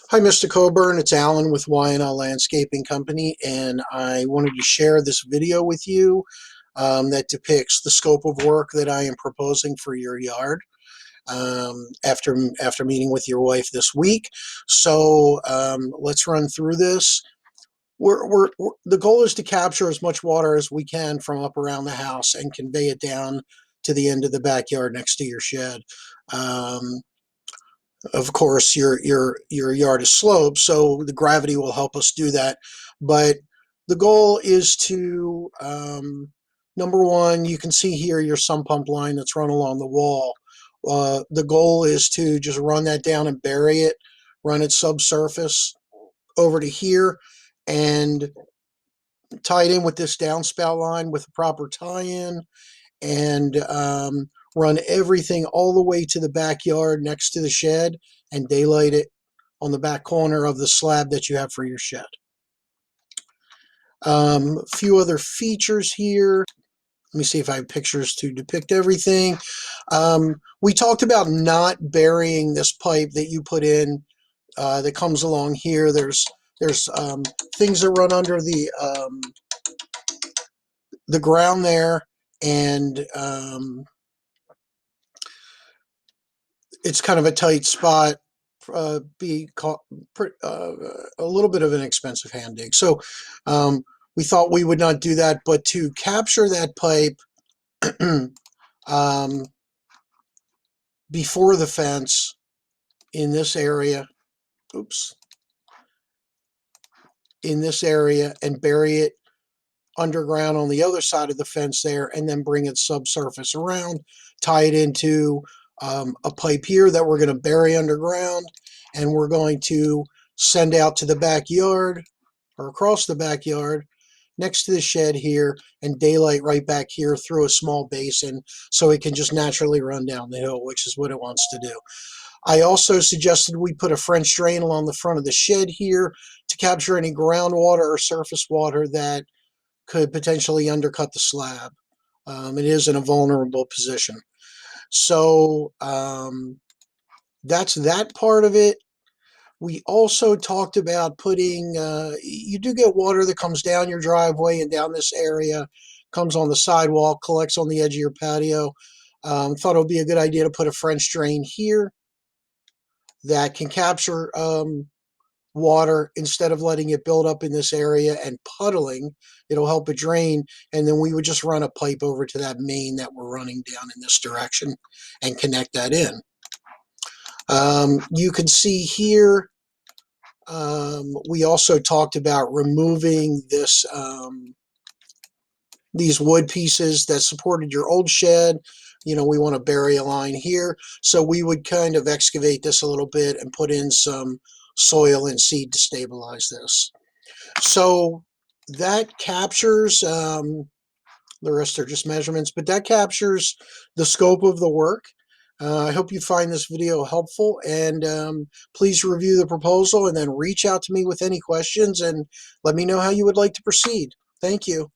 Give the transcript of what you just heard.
Hi, Mr. Coburn. It's Alan with Y&L Landscaping Company, and I wanted to share this video with you that depicts the scope of work that I am proposing for your yard after meeting with your wife this week. So let's run through this. The goal is to capture as much water as we can from up around the house and convey it down to the end of the backyard next to your shed. Of course, your yard is sloped, so the gravity will help us do that. But the goal is to number one, you can see here your sump pump line that's run along the wall. The goal is to just run that down and bury it, run it subsurface over to here, and tie it in with this downspout line with the proper tie-in, and run everything all the way to the backyard next to the shed and daylight it on the back corner of the slab that you have for your shed. A few other features here. Let me see if I have pictures to depict everything. We talked about not burying this pipe that you put in that comes along here. There's things that run under the ground there, and it's kind of a tight spot. Be a little bit of an expensive hand dig. So we thought we would not do that, but to capture that pipe before the fence in this area, in this area, and bury it underground on the other side of the fence there, and then bring it subsurface around, tie it into a pipe here that we're going to bury underground, and we're going to send out to the backyard or across the backyard next to the shed here, and daylight right back here through a small basin so it can just naturally run down the hill, which is what it wants to do. I also suggested we put a French drain along the front of the shed here to capture any groundwater or surface water that could potentially undercut the slab. It is in a vulnerable position. So that's that part of it. We also talked about putting, you do get water that comes down your driveway and down this area, comes on the sidewalk, collects on the edge of your patio. Thought it would be a good idea to put a French drain here that can capture water instead of letting it build up in this area and puddling. It'll help it drain, and then we would just run a pipe over to that main that we're running down in this direction and connect that in. You can see here, we also talked about removing this these wood pieces that supported your old shed. You know, we want to bury a line here, so we would kind of excavate this a little bit and put in some soil and seed to stabilize this. So that captures, the rest are just measurements, but that captures the scope of the work. I hope you find this video helpful, and please review the proposal and then reach out to me with any questions and let me know how you would like to proceed. Thank you.